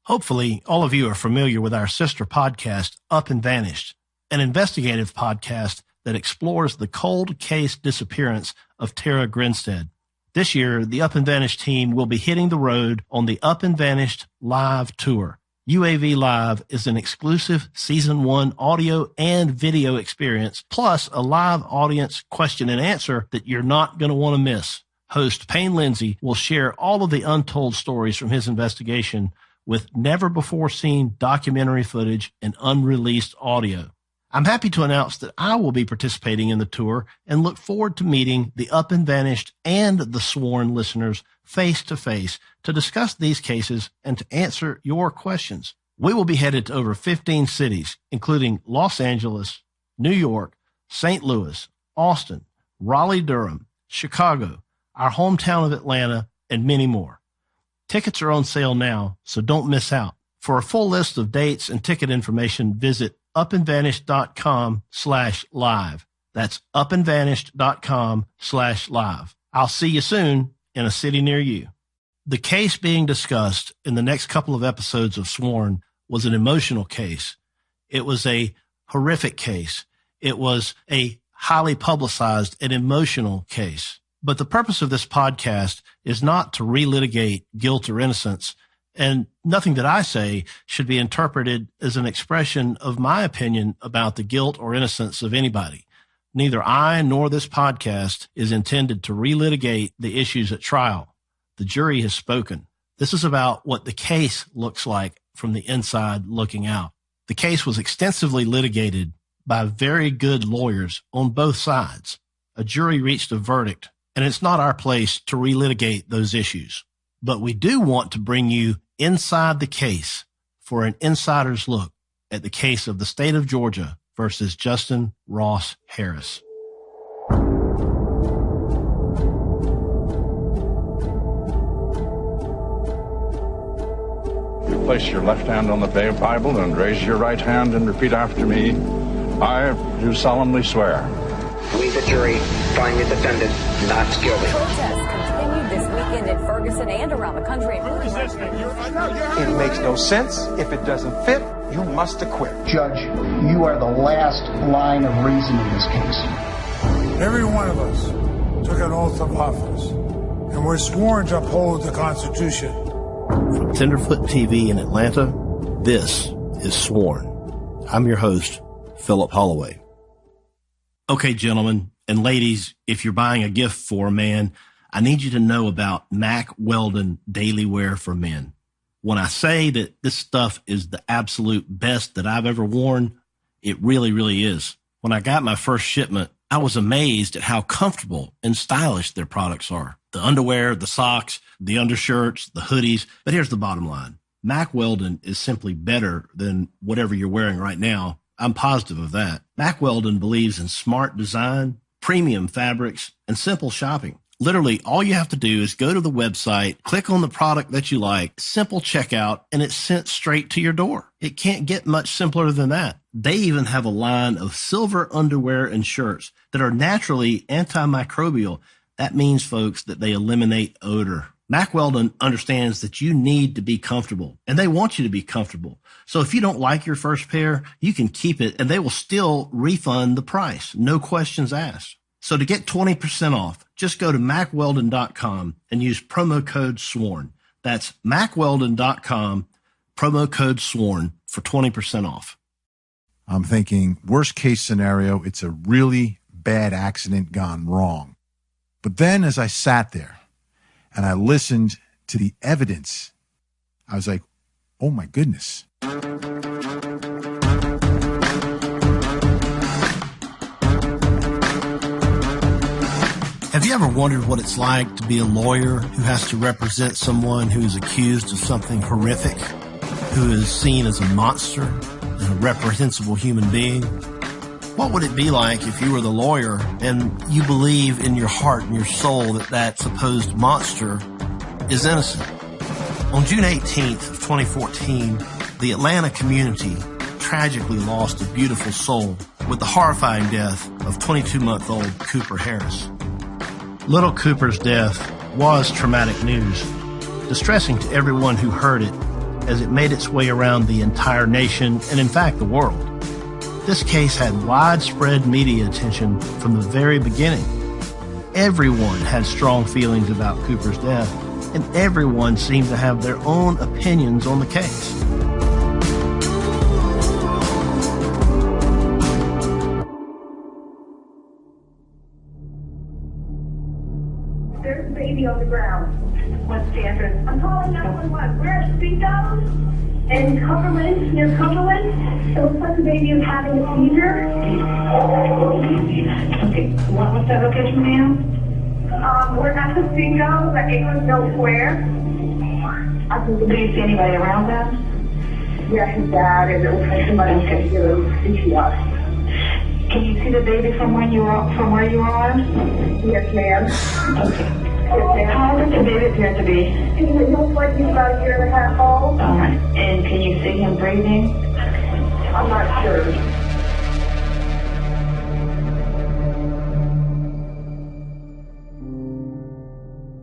Hopefully, all of you are familiar with our sister podcast, Up and Vanished, an investigative podcast that explores the cold case disappearance of Tara Grinstead. This year, the Up and Vanished team will be hitting the road on the Up and Vanished Live Tour. UAV Live is an exclusive Season 1 audio and video experience, plus a live audience question and answer that you're not going to want to miss. Host Payne Lindsay will share all of the untold stories from his investigation with never-before-seen documentary footage and unreleased audio. I'm happy to announce that I will be participating in the tour and look forward to meeting the Up and Vanished and the Sworn listeners face-to-face to discuss these cases and to answer your questions. We will be headed to over 15 cities, including Los Angeles, New York, St. Louis, Austin, Raleigh-Durham, Chicago, our hometown of Atlanta, and many more. Tickets are on sale now, so don't miss out. For a full list of dates and ticket information, visit upandvanished.com/live. That's upandvanished.com/live. I'll see you soon in a city near you. The case being discussed in the next couple of episodes of Sworn was an emotional case. It was a horrific case. It was a highly publicized and emotional case. But the purpose of this podcast is not to relitigate guilt or innocence, and nothing that I say should be interpreted as an expression of my opinion about the guilt or innocence of anybody. Neither I nor this podcast is intended to relitigate the issues at trial. The jury has spoken. This is about what the case looks like from the inside looking out. The case was extensively litigated by very good lawyers on both sides. A jury reached a verdict, and it's not our place to relitigate those issues. But we do want to bring you inside the case for an insider's look at the case of the state of Georgia versus Justin Ross Harris. You place your left hand on the Bible and raise your right hand and repeat after me. I do solemnly swear. We, the jury, find the defendant not guilty. Protests continued this weekend in Ferguson and around the country. It makes no sense. If it doesn't fit, you must acquit. Judge, you are the last line of reason in this case. Every one of us took an oath of office, and we're sworn to uphold the Constitution. From Tenderfoot TV in Atlanta, this is Sworn. I'm your host, Philip Holloway. Okay, gentlemen and ladies, if you're buying a gift for a man, I need you to know about Mack Weldon Daily Wear for Men. When I say that this stuff is the absolute best that I've ever worn, it really, really is. When I got my first shipment, I was amazed at how comfortable and stylish their products are. The underwear, the socks, the undershirts, the hoodies. But here's the bottom line. Mack Weldon is simply better than whatever you're wearing right now. I'm positive of that. Mack Weldon believes in smart design, premium fabrics, and simple shopping. Literally, all you have to do is go to the website, click on the product that you like, simple checkout, and it's sent straight to your door. It can't get much simpler than that. They even have a line of silver underwear and shirts that are naturally antimicrobial. That means, folks, that they eliminate odor. Mack Weldon understands that you need to be comfortable, and they want you to be comfortable. So if you don't like your first pair, you can keep it, and they will still refund the price. No questions asked. So to get 20% off, just go to MackWeldon.com and use promo code SWORN. That's MackWeldon.com, promo code SWORN for 20% off. I'm thinking, worst case scenario, it's a really bad accident gone wrong. But then as I sat there and I listened to the evidence, I was like, oh my goodness. Have you ever wondered what it's like to be a lawyer who has to represent someone who is accused of something horrific, who is seen as a monster and a reprehensible human being? What would it be like if you were the lawyer and you believe in your heart and your soul that that supposed monster is innocent? On June 18th of 2014, the Atlanta community tragically lost a beautiful soul with the horrifying death of 22-month-old Cooper Harris. Little Cooper's death was traumatic news, distressing to everyone who heard it, as it made its way around the entire nation and, in fact, the world. This case had widespread media attention from the very beginning. Everyone had strong feelings about Cooper's death, and everyone seemed to have their own opinions on the case. There's a baby on the ground. What's the address? I'm calling 911. Where's Speedos? In Cumberland, near Cumberland. It looks like the baby is having a seizure. Okay, what's that location, ma'am? We're at the Speedos at Acres Mill Square. Do you see anybody around them? Yeah, his dad, and it looks like somebody's going to give him CPR. Can you see the baby from where you are? Yes, ma'am. Okay. How old does the baby appear to be? He looks like he's about a year and a half old. All right. And can you see him breathing? I'm not sure.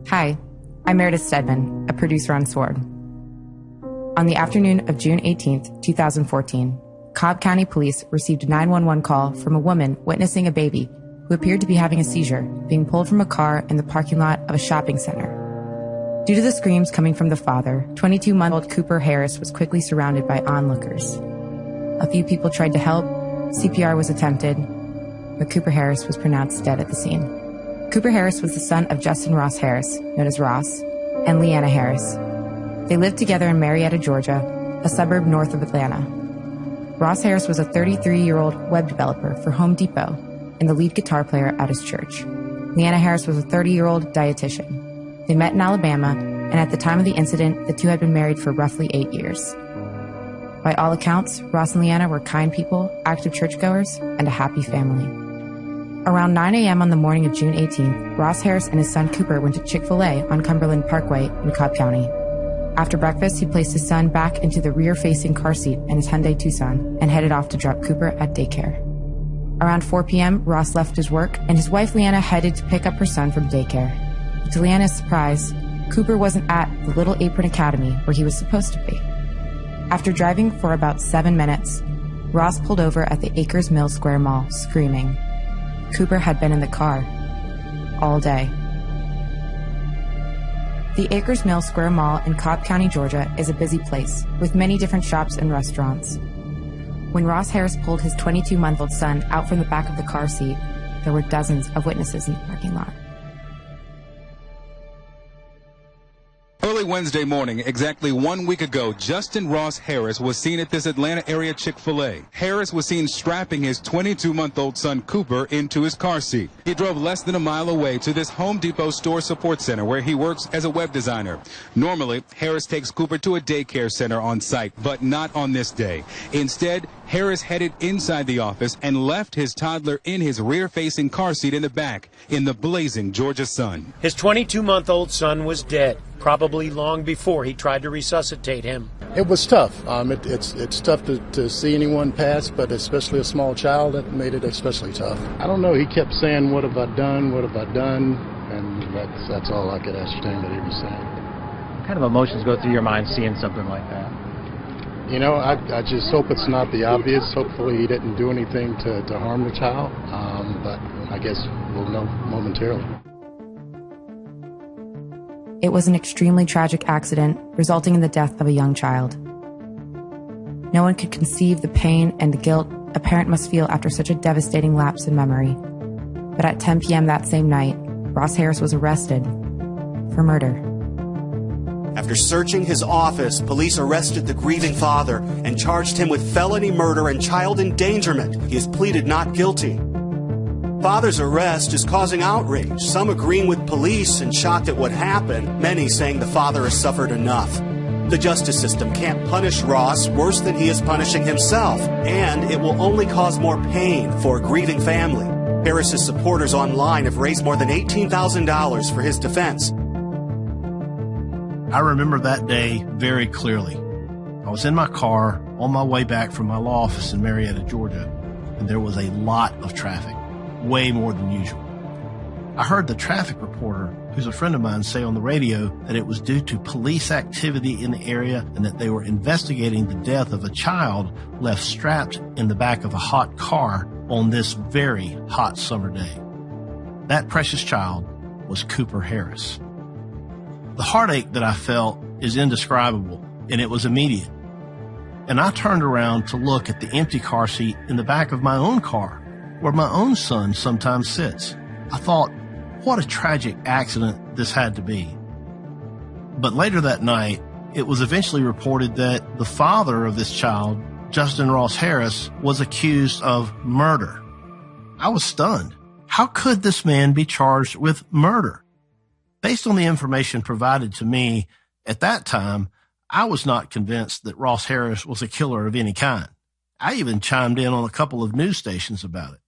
Hi, I'm Meredith Stedman, a producer on SWORD. On the afternoon of June 18th, 2014, Cobb County Police received a 911 call from a woman witnessing a baby who appeared to be having a seizure, being pulled from a car in the parking lot of a shopping center. Due to the screams coming from the father, 22-month-old Cooper Harris was quickly surrounded by onlookers. A few people tried to help, CPR was attempted, but Cooper Harris was pronounced dead at the scene. Cooper Harris was the son of Justin Ross Harris, known as Ross, and Leanna Harris. They lived together in Marietta, Georgia, a suburb north of Atlanta. Ross Harris was a 33-year-old web developer for Home Depot and the lead guitar player at his church. Leanna Harris was a 30-year-old dietitian. They met in Alabama, and at the time of the incident, the two had been married for roughly 8 years. By all accounts, Ross and Leanna were kind people, active churchgoers, and a happy family. Around 9 a.m. on the morning of June 18th, Ross Harris and his son Cooper went to Chick-fil-A on Cumberland Parkway in Cobb County. After breakfast, he placed his son back into the rear-facing car seat in his Hyundai Tucson and headed off to drop Cooper at daycare. Around 4 p.m., Ross left his work, and his wife Leanna headed to pick up her son from daycare. To Leanna's surprise, Cooper wasn't at the Little Apron Academy where he was supposed to be. After driving for about 7 minutes, Ross pulled over at the Acres Mill Square Mall, screaming. Cooper had been in the car all day. The Acres Mill Square Mall in Cobb County, Georgia is a busy place with many different shops and restaurants. When Ross Harris pulled his 22-month-old son out from the back of the car seat, there were dozens of witnesses in the parking lot. Early Wednesday morning, exactly 1 week ago, Justin Ross Harris was seen at this Atlanta area Chick-fil-A. Harris was seen strapping his 22-month-old son Cooper into his car seat. He drove less than a mile away to this Home Depot store support center where he works as a web designer. Normally, Harris takes Cooper to a daycare center on site, but not on this day. Instead, Harris headed inside the office and left his toddler in his rear-facing car seat in the back in the blazing Georgia sun. His 22-month-old son was dead, probably long before he tried to resuscitate him. It was tough. It's tough to see anyone pass, but especially a small child, that made it especially tough. I don't know. He kept saying, "What have I done? What have I done?" And that's all I could ascertain that he was saying. What kind of emotions go through your mind seeing something like that? You know, I just hope it's not the obvious. Hopefully he didn't do anything to harm the child, but I guess we'll know momentarily. It was an extremely tragic accident, resulting in the death of a young child. No one could conceive the pain and the guilt a parent must feel after such a devastating lapse in memory. But at 10 p.m. that same night, Ross Harris was arrested for murder. After searching his office, police arrested the grieving father and charged him with felony murder and child endangerment. He has pleaded not guilty. Father's arrest is causing outrage, some agreeing with police and shocked at what happened, many saying the father has suffered enough. The justice system can't punish Ross worse than he is punishing himself, and it will only cause more pain for a grieving family. Harris's supporters online have raised more than $18,000 for his defense. I remember that day very clearly. I was in my car on my way back from my law office in Marietta, Georgia, and there was a lot of traffic. Way more than usual. I heard the traffic reporter who's a friend of mine, say on the radio that it was due to police activity in the area and that they were investigating the death of a child left strapped in the back of a hot car on this very hot summer day. That precious child was Cooper Harris. The heartache that I felt is indescribable, and it was immediate. And I turned around to look at the empty car seat in the back of my own car, where my own son sometimes sits. I thought, what a tragic accident this had to be. But later that night, it was eventually reported that the father of this child, Justin Ross Harris, was accused of murder. I was stunned. How could this man be charged with murder? Based on the information provided to me at that time, I was not convinced that Ross Harris was a killer of any kind. I even chimed in on a couple of news stations about it.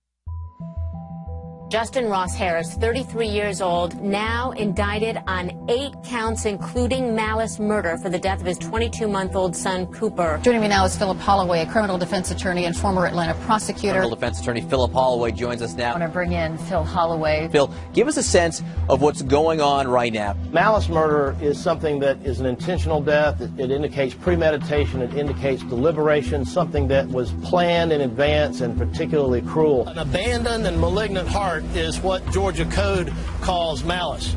Justin Ross Harris, 33 years old, now indicted on 8 counts, including malice murder for the death of his 22-month-old son, Cooper. Joining me now is Philip Holloway, a criminal defense attorney and former Atlanta prosecutor. Criminal defense attorney Philip Holloway joins us now. I want to bring in Phil Holloway. Phil, give us a sense of what's going on right now. Malice murder is something that is an intentional death. It indicates premeditation. It indicates deliberation, something that was planned in advance and particularly cruel. An abandoned and malignant heart is what Georgia Code calls malice.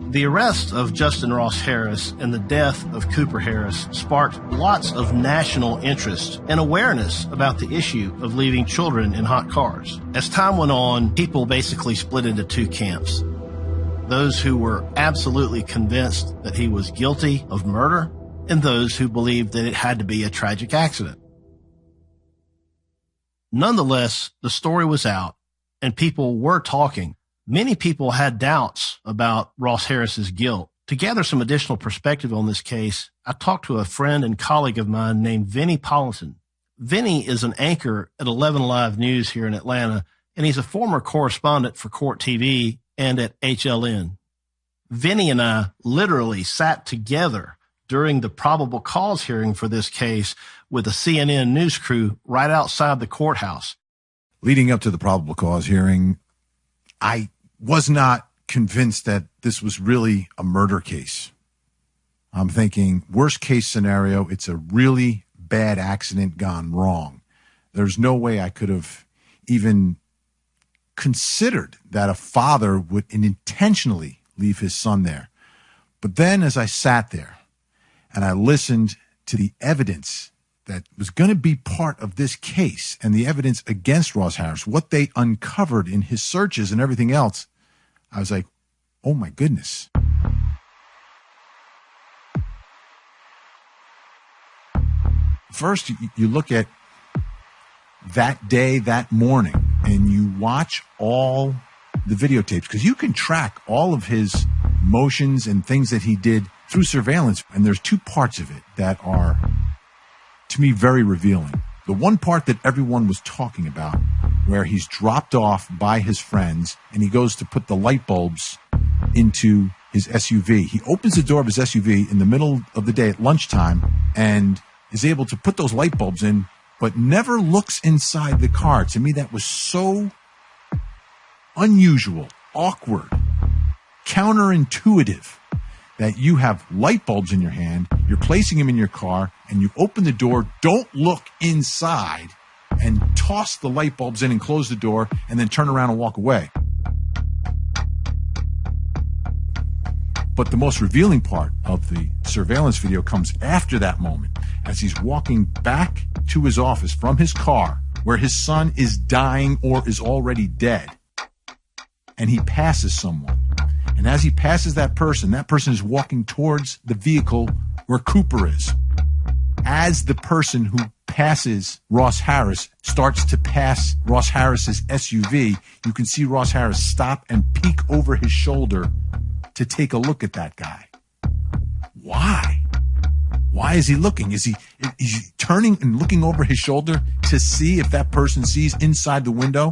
The arrest of Justin Ross Harris and the death of Cooper Harris sparked lots of national interest and awareness about the issue of leaving children in hot cars. As time went on, people basically split into 2 camps. Those who were absolutely convinced that he was guilty of murder, and those who believed that it had to be a tragic accident. Nonetheless, the story was out, and people were talking. Many people had doubts about Ross Harris's guilt. To gather some additional perspective on this case, I talked to a friend and colleague of mine named Vinnie Politan. Vinnie is an anchor at 11 Live News here in Atlanta, and he's a former correspondent for Court TV and at HLN. Vinnie and I literally sat together during the probable cause hearing for this case with a CNN news crew right outside the courthouse. Leading up to the probable cause hearing, I was not convinced that this was really a murder case. I'm thinking, worst case scenario, it's a really bad accident gone wrong. There's no way I could have even considered that a father would intentionally leave his son there. But then as I sat there and I listened to the evidence that was going to be part of this case and the evidence against Ross Harris, what they uncovered in his searches and everything else, I was like, oh my goodness. First, you look at that day, that morning, and you watch all the videotapes, because you can track all of his motions and things that he did through surveillance. And there's 2 parts of it that are, to me, very revealing. The one part that everyone was talking about, where he's dropped off by his friends and he goes to put the light bulbs into his SUV. He opens the door of his SUV in the middle of the day at lunchtime and is able to put those light bulbs in, but never looks inside the car. To me, that was so unusual, awkward, counterintuitive, that you have light bulbs in your hand, you're placing them in your car, and you open the door, don't look inside, and toss the light bulbs in and close the door, and then turn around and walk away. But the most revealing part of the surveillance video comes after that moment, as he's walking back to his office from his car, where his son is dying or is already dead, and he passes someone. And as he passes that person is walking towards the vehicle where Cooper is. As the person who passes Ross Harris starts to pass Ross Harris's SUV, you can see Ross Harris stop and peek over his shoulder to take a look at that guy. Why? Why is he looking? Is he turning and looking over his shoulder to see if that person sees inside the window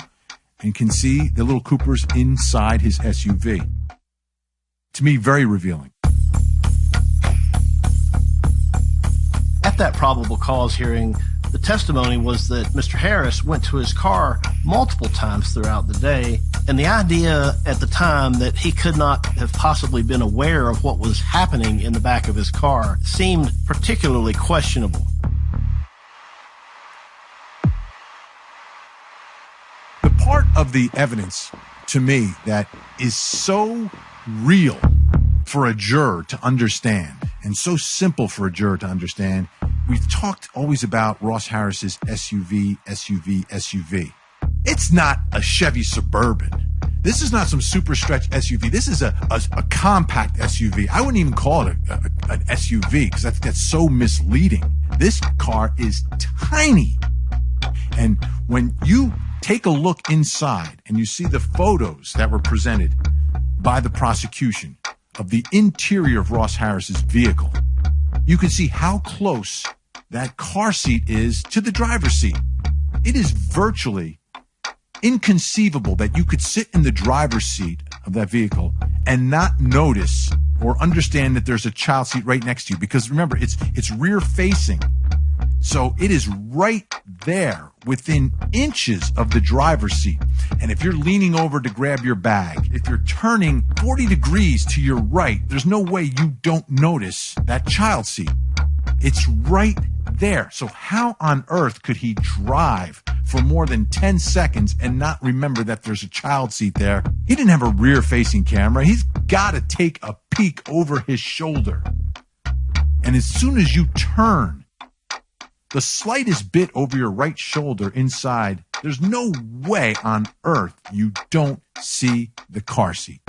and can see the little Cooper's inside his SUV? To me, very revealing. At that probable cause hearing, the testimony was that Mr. Harris went to his car multiple times throughout the day And the idea at the time that he could not have possibly been aware of what was happening in the back of his car seemed particularly questionable. The part of the evidence, to me, that is so real for a juror to understand and so simple for a juror to understand, we've talked always about Ross Harris's SUV. It's not a Chevy Suburban. This is not some super stretch SUV. This is a compact SUV. I wouldn't even call it an SUV because that's so misleading. This car is tiny. And when you take a look inside and you see the photos that were presented by the prosecution of the interior of Ross Harris's vehicle, you can see how close that car seat is to the driver's seat. It is virtually inconceivable that you could sit in the driver's seat of that vehicle and not notice or understand that there's a child seat right next to you. Because remember, it's rear facing. So it is right there within inches of the driver's seat. And if you're leaning over to grab your bag, if you're turning 40 degrees to your right, there's no way you don't notice that child seat. It's right there. So how on earth could he drive for more than 10 seconds and not remember that there's a child seat there? He didn't have a rear-facing camera. He's got to take a peek over his shoulder. And as soon as you turn the slightest bit over your right shoulder inside, there's no way on earth you don't see the car seat.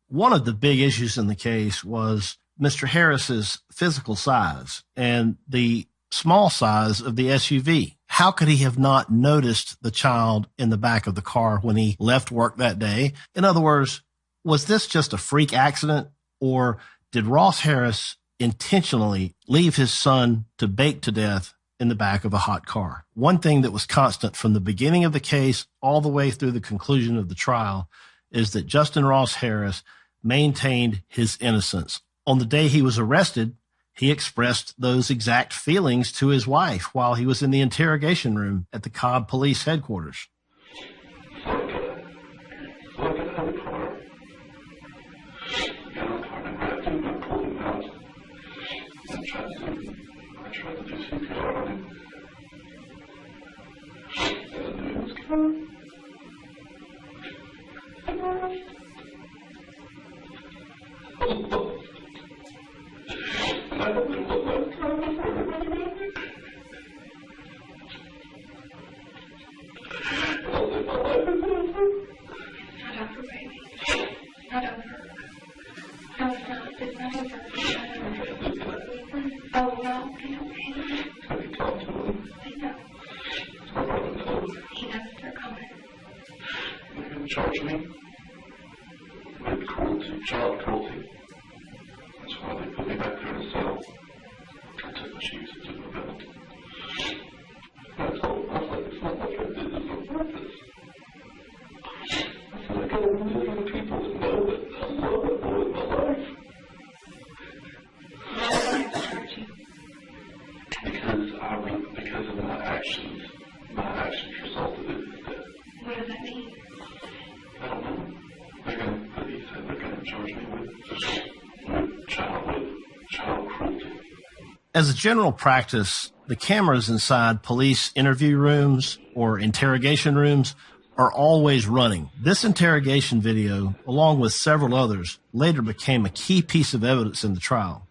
One of the big issues in the case was Mr. Harris's physical size and the small size of the SUV. How could he have not noticed the child in the back of the car when he left work that day? In other words, was this just a freak accident, or did Ross Harris intentionally leave his son to bake to death in the back of a hot car? One thing that was constant from the beginning of the case all the way through the conclusion of the trial is that Justin Ross Harris maintained his innocence. On the day he was arrested, he expressed those exact feelings to his wife while he was in the interrogation room at the Cobb Police Headquarters. Charge me with cruelty, child cruelty. That's why they put me back there in a cell. I took the cheese and took the belt. I told myself it's not like I did this on purpose. I feel like I want people to know that I love that boy in my life. Because of my actions resulted in his death. What does that mean? I don't know. He said they're going to charge me with child cruelty. As a general practice, the cameras inside police interview rooms or interrogation rooms are always running. This interrogation video, along with several others, later became a key piece of evidence in the trial.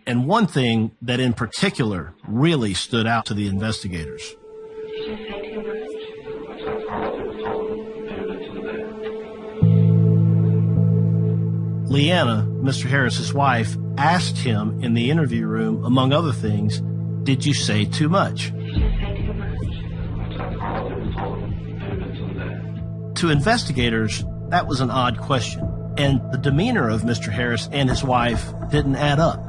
And one thing that in particular really stood out to the investigators. Leanna, Mr. Harris's wife, asked him in the interview room, among other things, "Did you say too much?" To investigators, that was an odd question, and the demeanor of Mr. Harris and his wife didn't add up.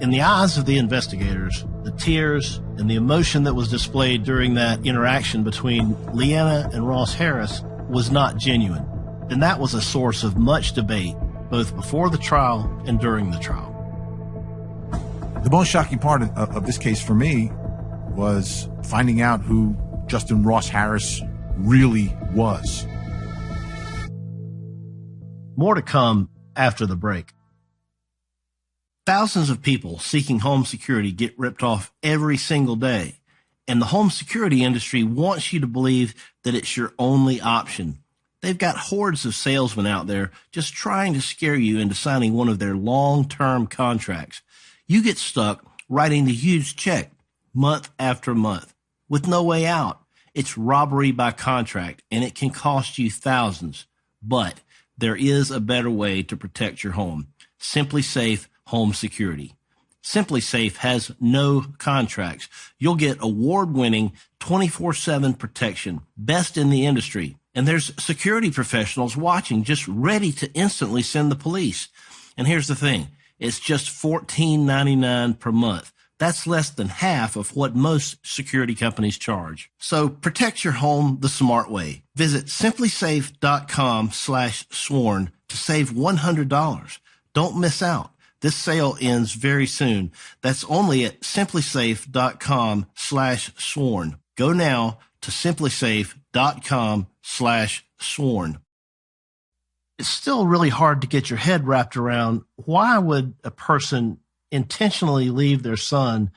In the eyes of the investigators, the tears and the emotion that was displayed during that interaction between Leanna and Ross Harris was not genuine. And that was a source of much debate, both before the trial and during the trial. The most shocking part of this case for me was finding out who Justin Ross Harris really was. More to come after the break. Thousands of people seeking home security get ripped off every single day, and the home security industry wants you to believe that it's your only option. They've got hordes of salesmen out there just trying to scare you into signing one of their long-term contracts. You get stuck writing the huge check month after month with no way out. It's robbery by contract, and it can cost you thousands. But there is a better way to protect your home. Simply Safe Home Security. Simply Safe has no contracts. You'll get award-winning 24/7 protection, best in the industry. And there's security professionals watching, just ready to instantly send the police. And here's the thing. It's just $14.99 per month. That's less than half of what most security companies charge. So protect your home the smart way. Visit simplysafe.com/sworn to save $100. Don't miss out. This sale ends very soon. That's only at simplysafe.com/sworn. Go now to simplysafe.com/sworn. It's still really hard to get your head wrapped around why would a person intentionally leave their son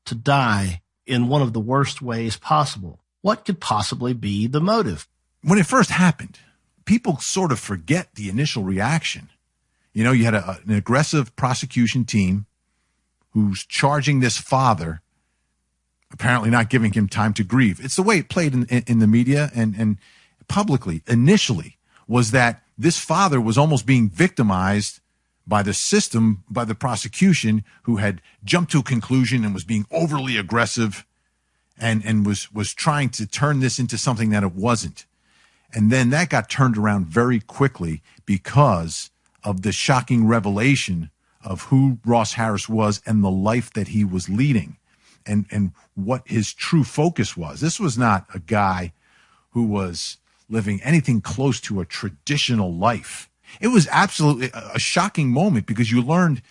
to die in one of the worst ways possible. What could possibly be the motive? When it first happened, people sort of forget the initial reaction. You know, you had an aggressive prosecution team who's charging this father, apparently not giving him time to grieve. It's the way it played in the media and publicly initially, was that this father was almost being victimized by the system, by the prosecution, who had jumped to a conclusion and was being overly aggressive and was trying to turn this into something that it wasn't. And then that got turned around very quickly because of the shocking revelation of who Ross Harris was and the life that he was leading and what his true focus was. This was not a guy who was living anything close to a traditional life. It was absolutely a shocking moment because you learned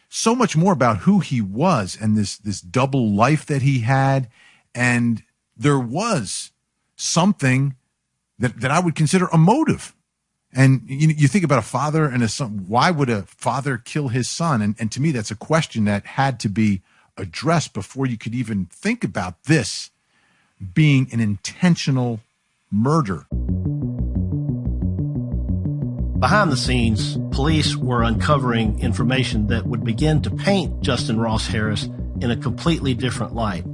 so much more about who he was and this double life that he had. And there was something that I would consider a motive. And you think about a father and a son. Why would a father kill his son? And to me, that's a question that had to be addressed before you could even think about this being an intentional murder. Behind the scenes, police were uncovering information that would begin to paint Justin Ross Harris in a completely different light.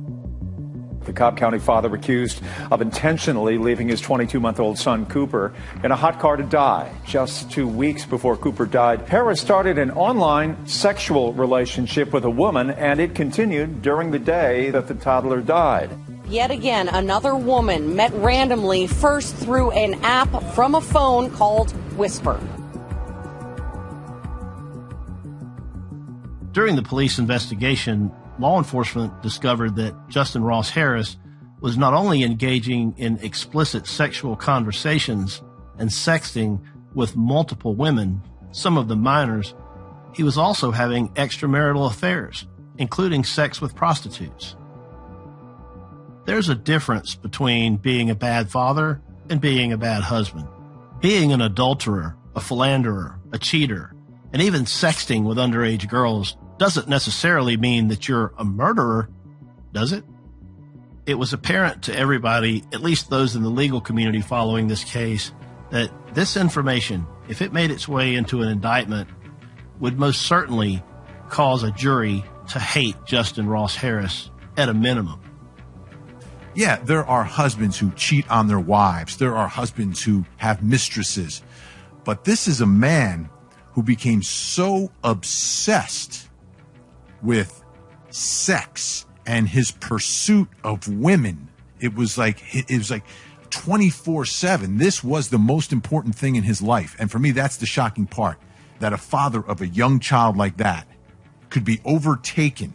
The Cobb County father accused of intentionally leaving his 22-month-old son, Cooper, in a hot car to die. Just 2 weeks before Cooper died, Harris started an online sexual relationship with a woman, and it continued during the day that the toddler died. Yet again, another woman met randomly, first through an app from a phone called Whisper. During the police investigation, law enforcement discovered that Justin Ross Harris was not only engaging in explicit sexual conversations and sexting with multiple women, some of them minors, he was also having extramarital affairs, including sex with prostitutes. There's a difference between being a bad father and being a bad husband. Being an adulterer, a philanderer, a cheater, and even sexting with underage girls doesn't necessarily mean that you're a murderer, does it? It was apparent to everybody, at least those in the legal community following this case, that this information, if it made its way into an indictment, would most certainly cause a jury to hate Justin Ross Harris at a minimum. Yeah, there are husbands who cheat on their wives. There are husbands who have mistresses. But this is a man who became so obsessed with sex and his pursuit of women. It was like 24/7. This was the most important thing in his life. And for me, that's the shocking part, that a father of a young child like that could be overtaken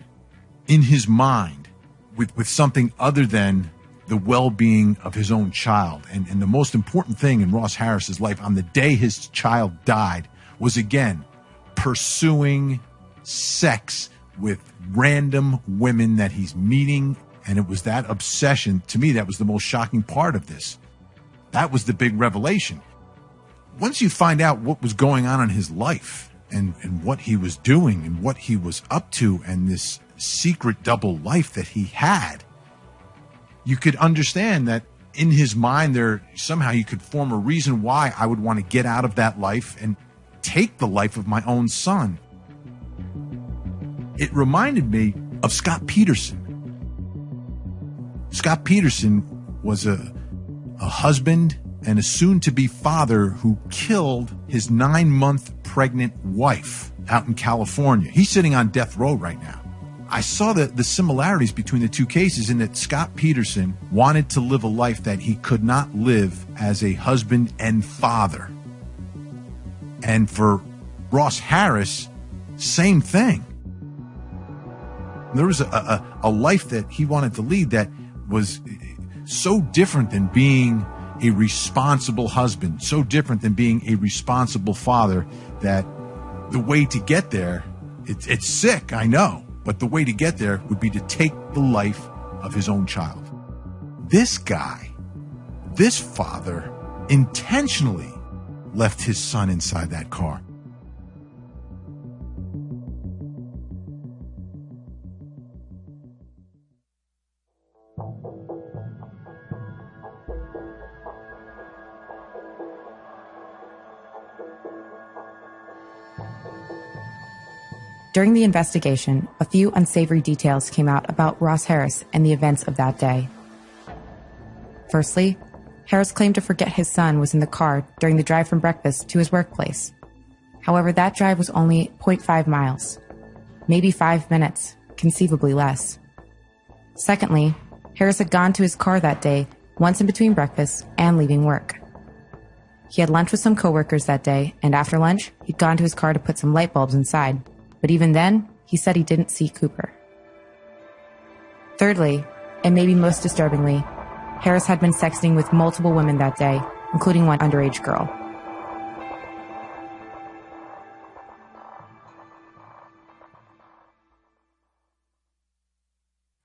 in his mind with something other than the well-being of his own child. And the most important thing in Ross Harris's life on the day his child died was, again, pursuing sex with random women that he's meeting. And it was that obsession, to me, that was the most shocking part of this. That was the big revelation. Once you find out what was going on in his life and what he was doing and what he was up to and this secret double life that he had, you could understand that in his mind there somehow you could form a reason why I would want to get out of that life and take the life of my own son. It reminded me of Scott Peterson. Scott Peterson was a husband and a soon-to-be father who killed his 9-month pregnant wife out in California. He's sitting on death row right now. I saw the similarities between the two cases in that Scott Peterson wanted to live a life that he could not live as a husband and father. And for Ross Harris, same thing. There was a life that he wanted to lead that was so different than being a responsible husband, so different than being a responsible father, that the way to get there, it's sick, I know, but the way to get there would be to take the life of his own child. This guy, this father, intentionally left his son inside that car. During the investigation, a few unsavory details came out about Ross Harris and the events of that day. Firstly, Harris claimed to forget his son was in the car during the drive from breakfast to his workplace. However, that drive was only 0.5 miles, maybe 5 minutes, conceivably less. Secondly, Harris had gone to his car that day once in between breakfast and leaving work. He had lunch with some coworkers that day, and after lunch, he'd gone to his car to put some light bulbs inside. But even then, he said he didn't see Cooper. Thirdly, and maybe most disturbingly, Harris had been sexting with multiple women that day, including one underage girl.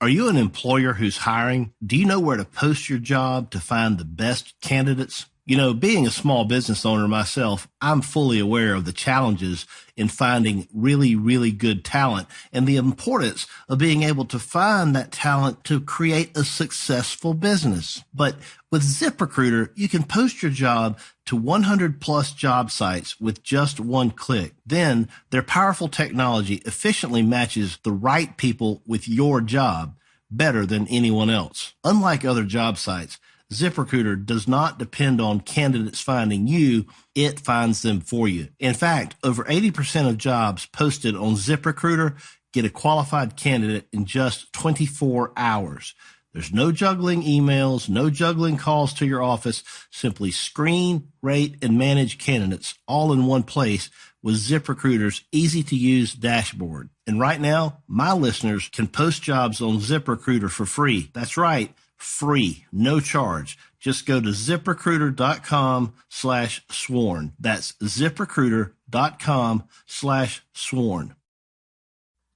Are you an employer who's hiring? Do you know where to post your job to find the best candidates? You know, being a small business owner myself, I'm fully aware of the challenges in finding really, really good talent and the importance of being able to find that talent to create a successful business. But with ZipRecruiter, you can post your job to 100 plus job sites with just one click. Then their powerful technology efficiently matches the right people with your job better than anyone else. Unlike other job sites, ZipRecruiter does not depend on candidates finding you, it finds them for you. In fact, over 80% of jobs posted on ZipRecruiter get a qualified candidate in just 24 hours. There's no juggling emails, no juggling calls to your office. Simply screen, rate, and manage candidates all in one place with ZipRecruiter's easy-to-use dashboard. And right now, my listeners can post jobs on ZipRecruiter for free. That's right. Free, no charge. Just go to ZipRecruiter.com/sworn. That's ZipRecruiter.com/sworn.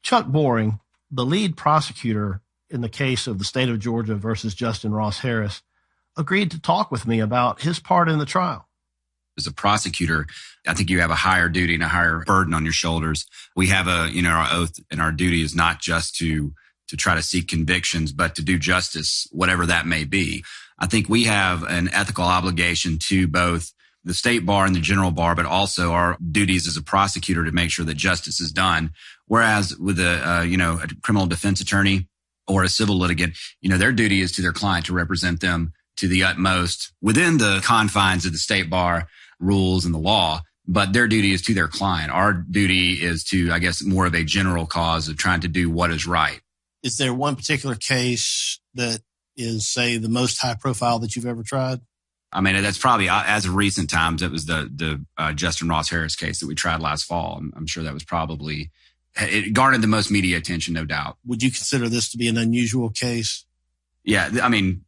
Chuck Boring, the lead prosecutor in the case of the state of Georgia versus Justin Ross Harris, agreed to talk with me about his part in the trial. As a prosecutor, I think you have a higher duty and a higher burden on your shoulders. We have our oath, and our duty is not just to try to seek convictions, but to do justice, whatever that may be. I think we have an ethical obligation to both the state bar and the general bar, but also our duties as a prosecutor to make sure that justice is done. Whereas with a criminal defense attorney or a civil litigant, their duty is to their client to represent them to the utmost within the confines of the state bar rules and the law. But their duty is to their client. Our duty is to, I guess, more of a general cause of trying to do what is right. Is there one particular case that is, say, the most high profile that you've ever tried? I mean, that's probably, as of recent times, it was the Justin Ross Harris case that we tried last fall. I'm sure that was probably, it garnered the most media attention, no doubt. Would you consider this to be an unusual case? Yeah, I mean,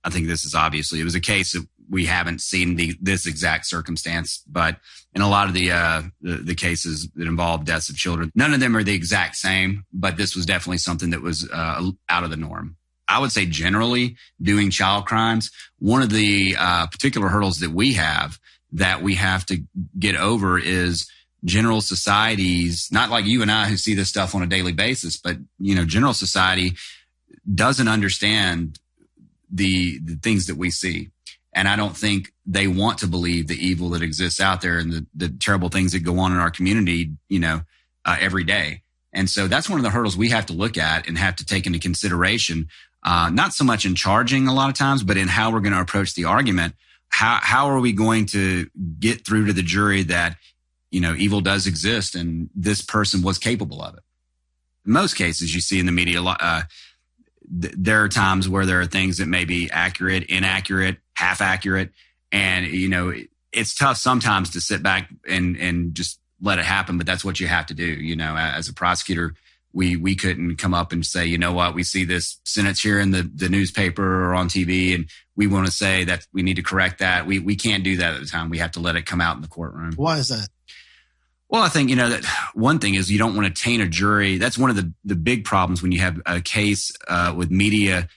I think this is obviously, it was a case that we haven't seen this exact circumstance, but in a lot of the cases that involve deaths of children, none of them are the exact same, but this was definitely something that was out of the norm. I would say generally doing child crimes, one of the particular hurdles that we have to get over is general societies, not like you and I who see this stuff on a daily basis, but, general society doesn't understand the things that we see. And I don't think they want to believe the evil that exists out there and the terrible things that go on in our community, every day. And so that's one of the hurdles we have to look at and have to take into consideration, not so much in charging a lot of times, but in how we're going to approach the argument. How are we going to get through to the jury that, evil does exist and this person was capable of it? In most cases, you see in the media, there are times where there are things that may be accurate, inaccurate, half accurate. And, it's tough sometimes to sit back and just let it happen, but that's what you have to do. As a prosecutor, we couldn't come up and say, we see this sentence here in the newspaper or on TV, and we want to say that we need to correct that. We can't do that at the time. We have to let it come out in the courtroom. Why is that? Well, I think, that one thing is you don't want to taint a jury. That's one of the big problems when you have a case with media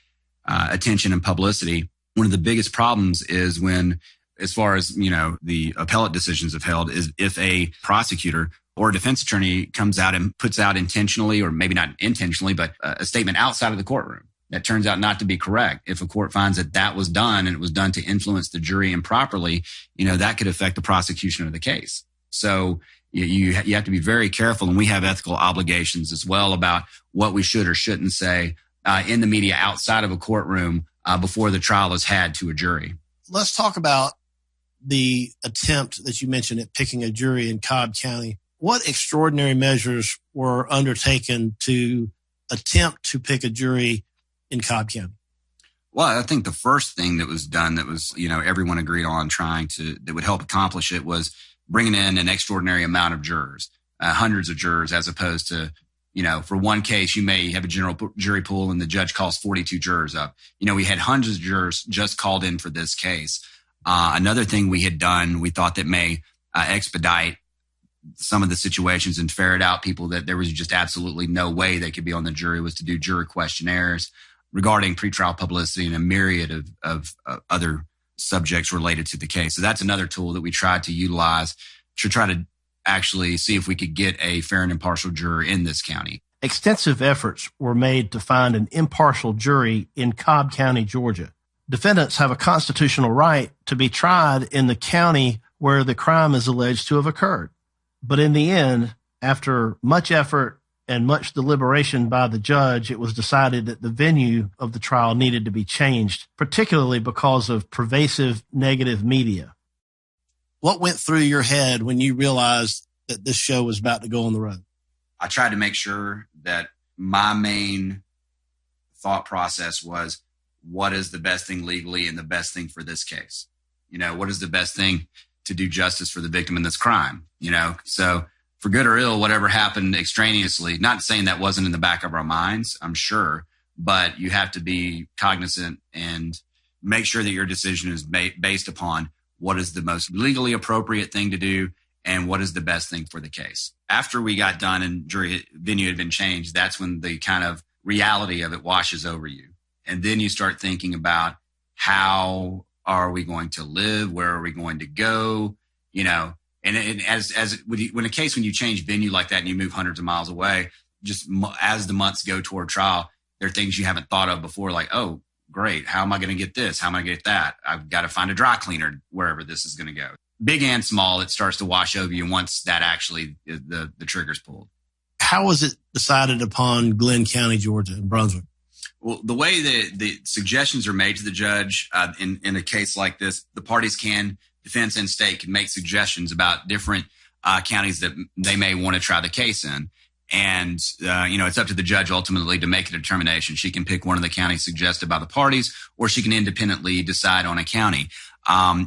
attention and publicity. One of the biggest problems is when, as far as, the appellate decisions have held, is if a prosecutor or a defense attorney comes out and puts out intentionally, or maybe not intentionally, but a statement outside of the courtroom that turns out not to be correct. If a court finds that was done and it was done to influence the jury improperly, that could affect the prosecution of the case. So you have to be very careful, and we have ethical obligations as well about what we should or shouldn't say in the media outside of a courtroom before the trial is had to a jury. Let's talk about the attempt that you mentioned at picking a jury in Cobb County. What extraordinary measures were undertaken to attempt to pick a jury in Cobb County? Well, I think the first thing that was done that was, everyone agreed on that would help accomplish it was bringing in an extraordinary amount of jurors, hundreds of jurors, as opposed to, for one case, you may have a general jury pool and the judge calls 42 jurors up. We had hundreds of jurors just called in for this case. Another thing we had done, we thought that may expedite some of the situations and ferret out people that there was just absolutely no way they could be on the jury, was to do jury questionnaires regarding pretrial publicity and a myriad of other subjects related to the case. So that's another tool that we tried to utilize to try to actually see if we could get a fair and impartial juror in this county. Extensive efforts were made to find an impartial jury in Cobb County, Georgia. Defendants have a constitutional right to be tried in the county where the crime is alleged to have occurred. But in the end, after much effort and much deliberation by the judge, it was decided that the venue of the trial needed to be changed, particularly because of pervasive negative media. What went through your head when you realized that this show was about to go on the road? I tried to make sure that my main thought process was, what is the best thing legally and the best thing for this case? What is the best thing to do justice for the victim in this crime? So for good or ill, whatever happened extraneously, not saying that wasn't in the back of our minds, I'm sure, but you have to be cognizant and make sure that your decision is based upon what is the most legally appropriate thing to do and what is the best thing for the case. After we got done and jury venue had been changed, that's when the kind of reality of it washes over you. And then you start thinking about, how are we going to live? Where are we going to go? And when you change venue like that and you move hundreds of miles away, just as the months go toward trial, there are things you haven't thought of before, like, oh, great, how am I going to get this? How am I going to get that? I've got to find a dry cleaner wherever this is going to go. Big and small, it starts to wash over you once that actually the trigger's pulled. How was it decided upon Glenn County, Georgia, and Brunswick? Well, the way the suggestions are made to the judge in a case like this, the parties defense and state can make suggestions about different counties that they may want to try the case in. And, it's up to the judge ultimately to make a determination. She can pick one of the counties suggested by the parties, or she can independently decide on a county.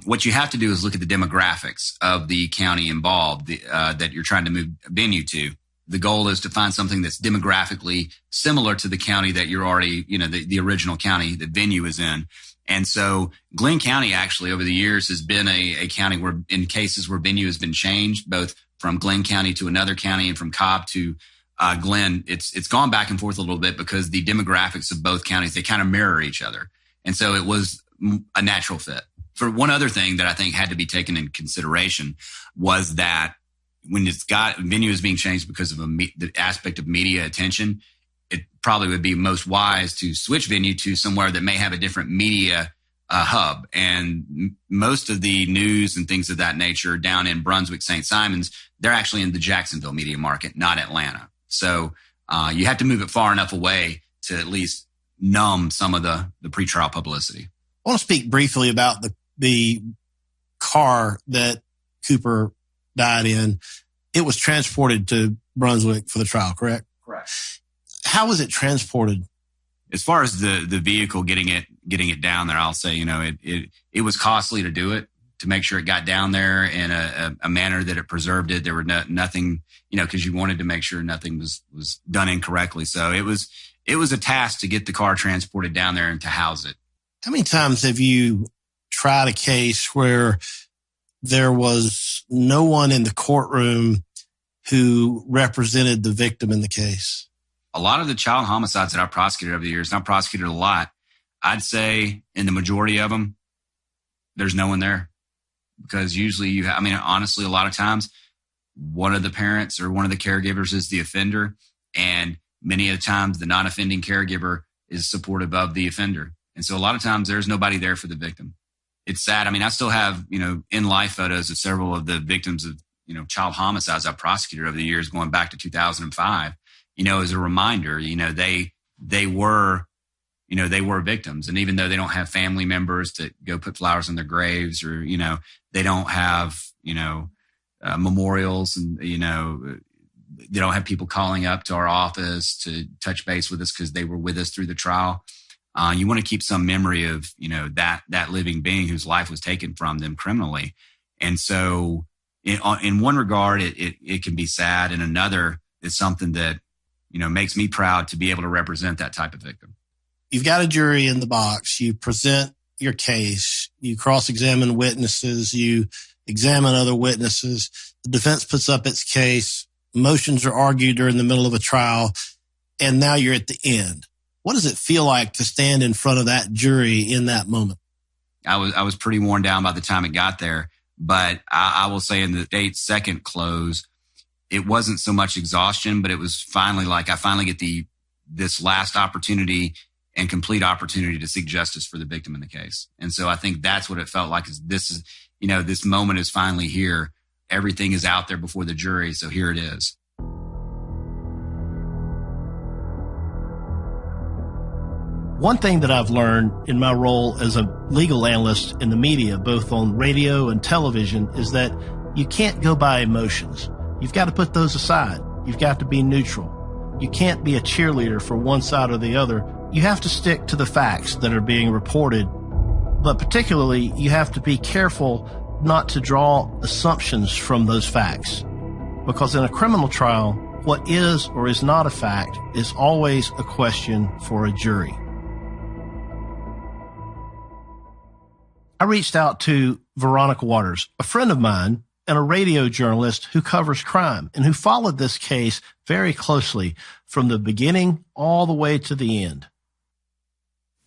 What you have to do is look at the demographics of the county involved that you're trying to move venue to. The goal is to find something that's demographically similar to the county that you're already, the original county that venue is in. And so Glenn County actually over the years has been a county where in cases where venue has been changed, both from Glenn County to another county and from Cobb to Glenn, it's gone back and forth a little bit because the demographics of both counties, they kind of mirror each other. And so it was a natural fit. For one other thing that I think had to be taken in consideration was that when venue is being changed because of the aspect of media attention, it probably would be most wise to switch venue to somewhere that may have a different media hub. And most of the news and things of that nature down in Brunswick, St. Simons, they're actually in the Jacksonville media market, not Atlanta. So you have to move it far enough away to at least numb some of the pretrial publicity. I want to speak briefly about the car that Cooper died in. It was transported to Brunswick for the trial, correct? Correct. How was it transported? As far as the vehicle getting it down there, I'll say, it was costly to do it, to make sure it got down there in a manner that it preserved it. There were nothing, because you wanted to make sure nothing was done incorrectly. So it was a task to get the car transported down there and to house it. How many times have you tried a case where there was no one in the courtroom who represented the victim in the case? A lot of the child homicides that I've prosecuted over the years, and I've prosecuted a lot, I'd say in the majority of them, there's no one there. Because usually honestly, a lot of times, one of the parents or one of the caregivers is the offender. And many of the times, the non-offending caregiver is supportive of the offender. And so a lot of times, there's nobody there for the victim. It's sad. I still have, in-life photos of several of the victims of, child homicides I've prosecuted over the years, going back to 2005. As a reminder, they were victims. And even though they don't have family members to go put flowers on their graves, or, they don't have, memorials, and, they don't have people calling up to our office to touch base with us because they were with us through the trial. You want to keep some memory of, that living being whose life was taken from them criminally. And so in one regard, it can be sad. And another is something that, makes me proud to be able to represent that type of victim. You've got a jury in the box. You present your case. You cross-examine witnesses. You examine other witnesses. The defense puts up its case. Motions are argued during the middle of a trial. And now you're at the end. What does it feel like to stand in front of that jury in that moment? I was pretty worn down by the time it got there. But I will say in the state's second close, it wasn't so much exhaustion, but it was finally like I finally get this last opportunity and complete opportunity to seek justice for the victim in the case. And so I think that's what it felt like. This moment is finally here. Everything is out there before the jury. So here it is. One thing that I've learned in my role as a legal analyst in the media, both on radio and television, is that you can't go by emotions. You've got to put those aside. You've got to be neutral. You can't be a cheerleader for one side or the other. You have to stick to the facts that are being reported. But particularly, you have to be careful not to draw assumptions from those facts. Because in a criminal trial, what is or is not a fact is always a question for a jury. I reached out to Veronica Waters, a friend of mine and a radio journalist who covers crime and who followed this case very closely from the beginning all the way to the end.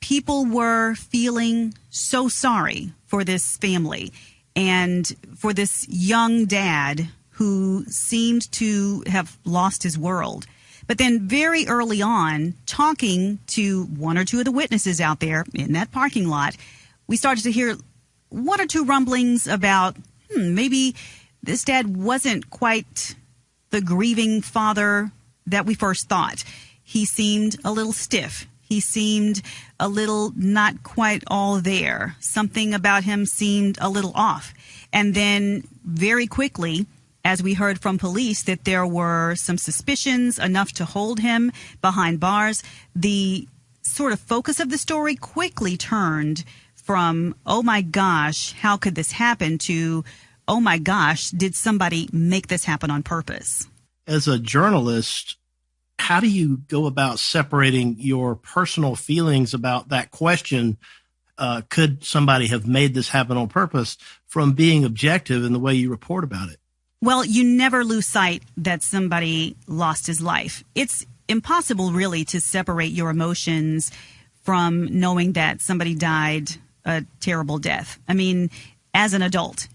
People were feeling so sorry for this family and for this young dad who seemed to have lost his world. But then very early on, talking to one or two of the witnesses out there in that parking lot, we started to hear one or two rumblings about maybe this dad wasn't quite the grieving father that we first thought. He seemed a little stiff. He seemed a little not quite all there. Something about him seemed a little off. And then very quickly, as we heard from police that there were some suspicions enough to hold him behind bars, the sort of focus of the story quickly turned from, oh my gosh, how could this happen, to, oh my gosh, did somebody make this happen on purpose? As a journalist, how do you go about separating your personal feelings about that question, could somebody have made this happen on purpose, from being objective in the way you report about it? Well, you never lose sight that somebody lost his life. It's impossible, really, to separate your emotions from knowing that somebody died a terrible death. I mean, as an adult,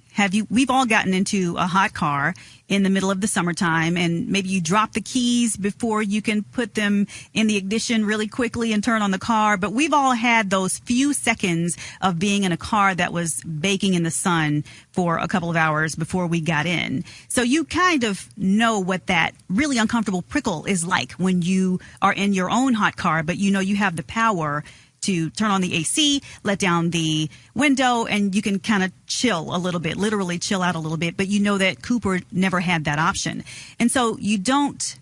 we've all gotten into a hot car in the middle of the summertime, and maybe you drop the keys before you can put them in the ignition really quickly and turn on the car. But we've all had those few seconds of being in a car that was baking in the sun for a couple of hours before we got in. So you kind of know what that really uncomfortable prickle is like when you are in your own hot car, but you know you have the power to turn on the AC, let down the window, and you can kind of chill a little bit, literally chill out a little bit. But you know that Cooper never had that option. And so you don't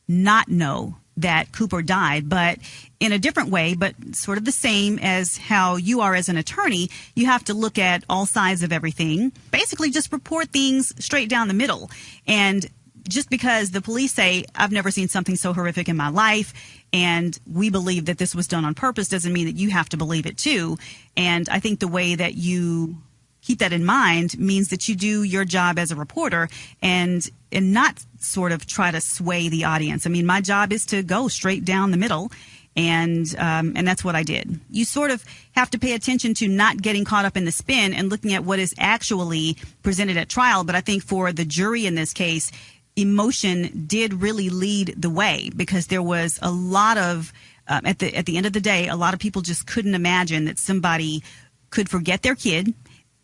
not know that Cooper died, but in a different way, but sort of the same as how you are as an attorney. You have to look at all sides of everything, basically just report things straight down the middle. And just because the police say, I've never seen something so horrific in my life, and we believe that this was done on purpose, doesn't mean that you have to believe it too. And I think the way that you keep that in mind means that you do your job as a reporter and not sort of try to sway the audience. I mean, my job is to go straight down the middle, and that's what I did. You sort of have to pay attention to not getting caught up in the spin and looking at what is actually presented at trial. But I think for the jury in this case, emotion did really lead the way, because there was a lot of, at the end of the day, a lot of people just couldn't imagine that somebody could forget their kid.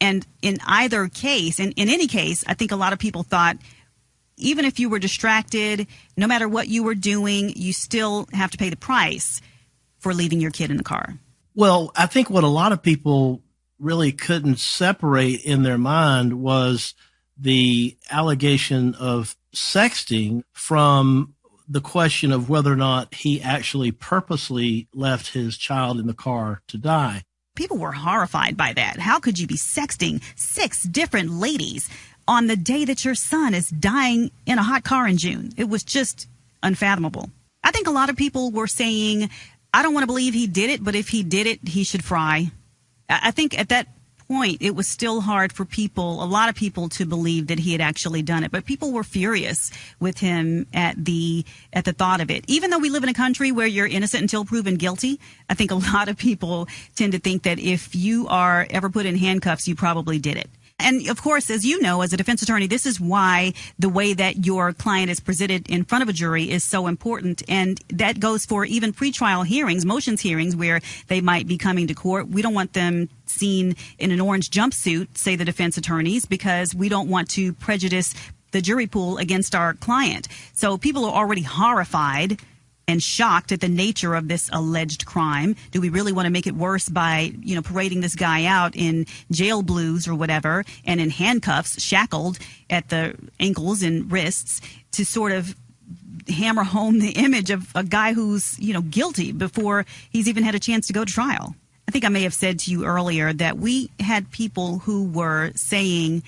And in either case, in any case, I think a lot of people thought, even if you were distracted, no matter what you were doing, you still have to pay the price for leaving your kid in the car. Well, I think what a lot of people really couldn't separate in their mind was the allegation of sexting from the question of whether or not he actually purposely left his child in the car to die. People were horrified by that. How could you be sexting 6 different ladies on the day that your son is dying in a hot car in June? It was just unfathomable. I think a lot of people were saying, I don't want to believe he did it, but if he did it, he should fry. I think at that point, it was still hard for a lot of people, to believe that he had actually done it. But people were furious with him at the thought of it. Even though we live in a country where you're innocent until proven guilty, I think a lot of people tend to think that if you are ever put in handcuffs, you probably did it. And of course, as you know, as a defense attorney, this is why the way that your client is presented in front of a jury is so important. And that goes for even pretrial hearings, motions hearings, where they might be coming to court. We don't want them seen in an orange jumpsuit, say the defense attorneys, because we don't want to prejudice the jury pool against our client. So people are already horrified and shocked at the nature of this alleged crime. Do we really want to make it worse by, parading this guy out in jail blues or whatever, and in handcuffs, shackled at the ankles and wrists, to sort of hammer home the image of a guy who's, guilty before he's even had a chance to go to trial? I think I may have said to you earlier that we had people who were saying,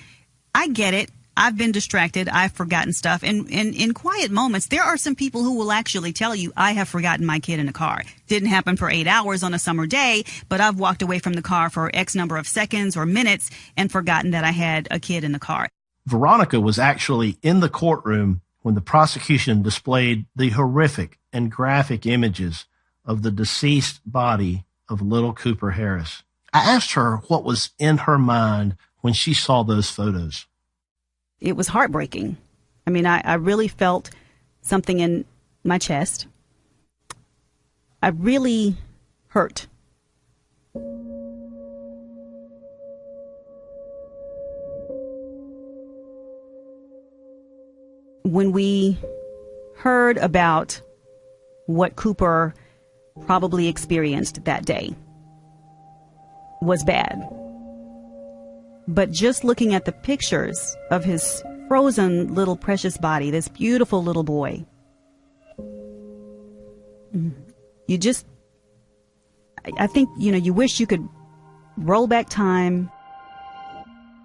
I get it. I've been distracted. I've forgotten stuff. And in quiet moments, there are some people who will actually tell you, I have forgotten my kid in the car. Didn't happen for 8 hours on a summer day, but I've walked away from the car for X number of seconds or minutes and forgotten that I had a kid in the car. Veronica was actually in the courtroom when the prosecution displayed the horrific and graphic images of the deceased body of little Cooper Harris. I asked her what was in her mind when she saw those photos. It was heartbreaking. I mean, I really felt something in my chest. I really hurt. When we heard about what Cooper probably experienced that day was bad. But just looking at the pictures of his frozen little precious body, this beautiful little boy, I think, you wish you could roll back time.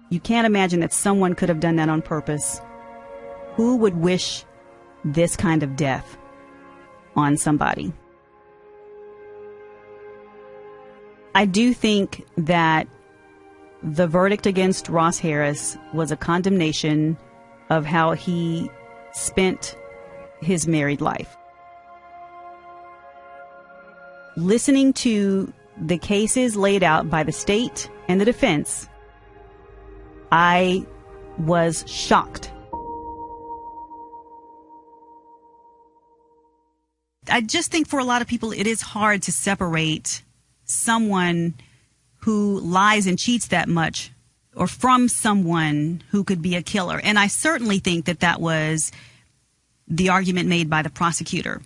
You can't imagine that someone could have done that on purpose. Who would wish this kind of death on somebody? I do think that the verdict against Ross Harris was a condemnation of how he spent his married life. Listening to the cases laid out by the state and the defense, I was shocked. I just think for a lot of people, it is hard to separate someone who lies and cheats that much or from someone who could be a killer. And I certainly think that that was the argument made by the prosecutor.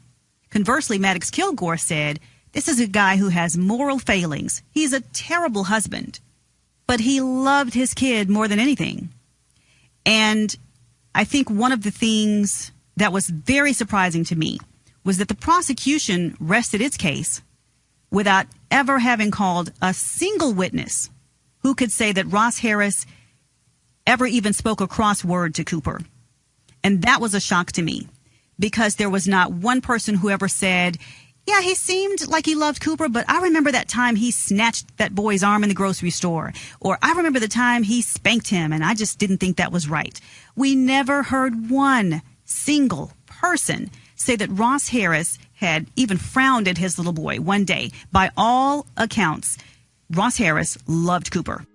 Conversely, Maddox Kilgore said, this is a guy who has moral failings. He's a terrible husband, but he loved his kid more than anything. And I think one of the things that was very surprising to me was that the prosecution rested its case without ever having called a single witness who could say that Ross Harris ever even spoke a cross word to Cooper. And that was a shock to me, because there was not one person who ever said, yeah, he seemed like he loved Cooper, but I remember that time he snatched that boy's arm in the grocery store. Or I remember the time he spanked him and I just didn't think that was right. We never heard one single person say that Ross Harris had even frowned at his little boy one day. By all accounts, Ross Harris loved Cooper.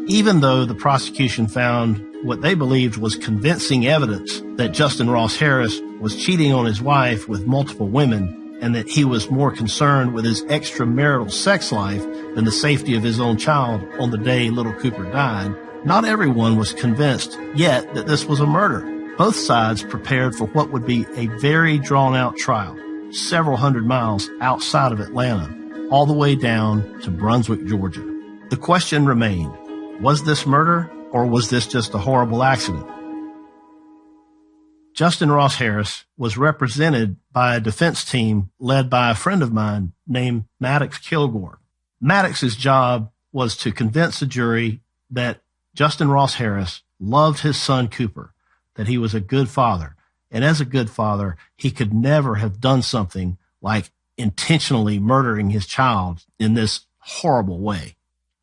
Even though the prosecution found what they believed was convincing evidence that Justin Ross Harris was cheating on his wife with multiple women and that he was more concerned with his extramarital sex life than the safety of his own child on the day little Cooper died, not everyone was convinced yet that this was a murder. Both sides prepared for what would be a very drawn-out trial, several hundred miles outside of Atlanta, all the way down to Brunswick, Georgia. The question remained, was this murder or was this just a horrible accident? Justin Ross Harris was represented by a defense team led by a friend of mine named Maddox Kilgore. Maddox's job was to convince the jury that Justin Ross Harris loved his son Cooper, that he was a good father. And as a good father, he could never have done something like intentionally murdering his child in this horrible way.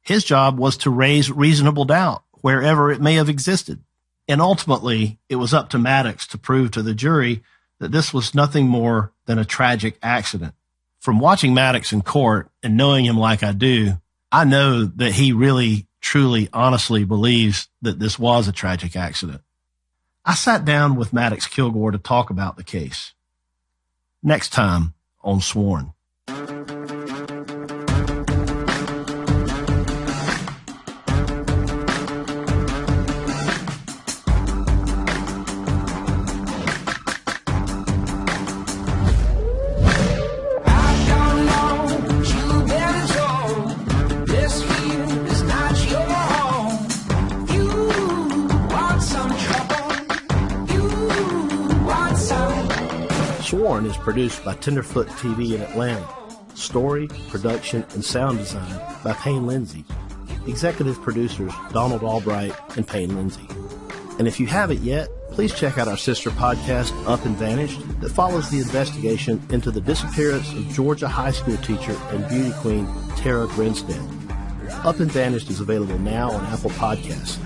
His job was to raise reasonable doubt wherever it may have existed. And ultimately, it was up to Maddox to prove to the jury that this was nothing more than a tragic accident. From watching Maddox in court and knowing him like I do, I know that he really, truly, honestly believes that this was a tragic accident. I sat down with Maddox Kilgore to talk about the case. Next time on Sworn. Sworn is produced by Tenderfoot TV in Atlanta. Story, production, and sound design by Payne Lindsay. Executive producers Donald Albright and Payne Lindsay. And if you haven't yet, please check out our sister podcast, Up and Vanished, that follows the investigation into the disappearance of Georgia high school teacher and beauty queen Tara Grinstead. Up and Vanished is available now on Apple Podcasts.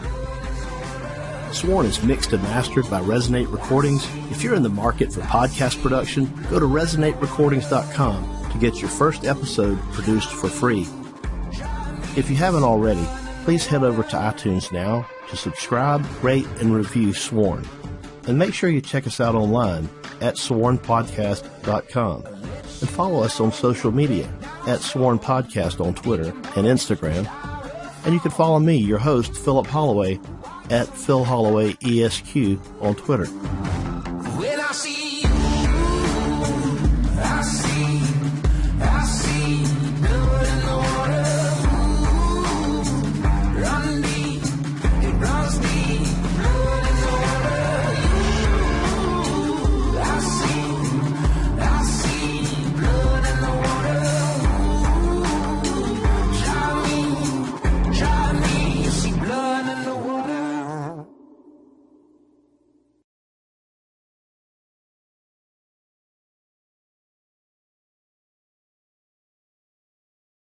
Sworn is mixed and mastered by Resonate Recordings. If you're in the market for podcast production, go to resonaterecordings.com to get your first episode produced for free. If you haven't already, please head over to iTunes now to subscribe, rate, and review Sworn. And make sure you check us out online at swornpodcast.com. And follow us on social media at Sworn Podcast on Twitter and Instagram. And you can follow me, your host, Philip Holloway, at Phil Holloway ESQ on Twitter. When I see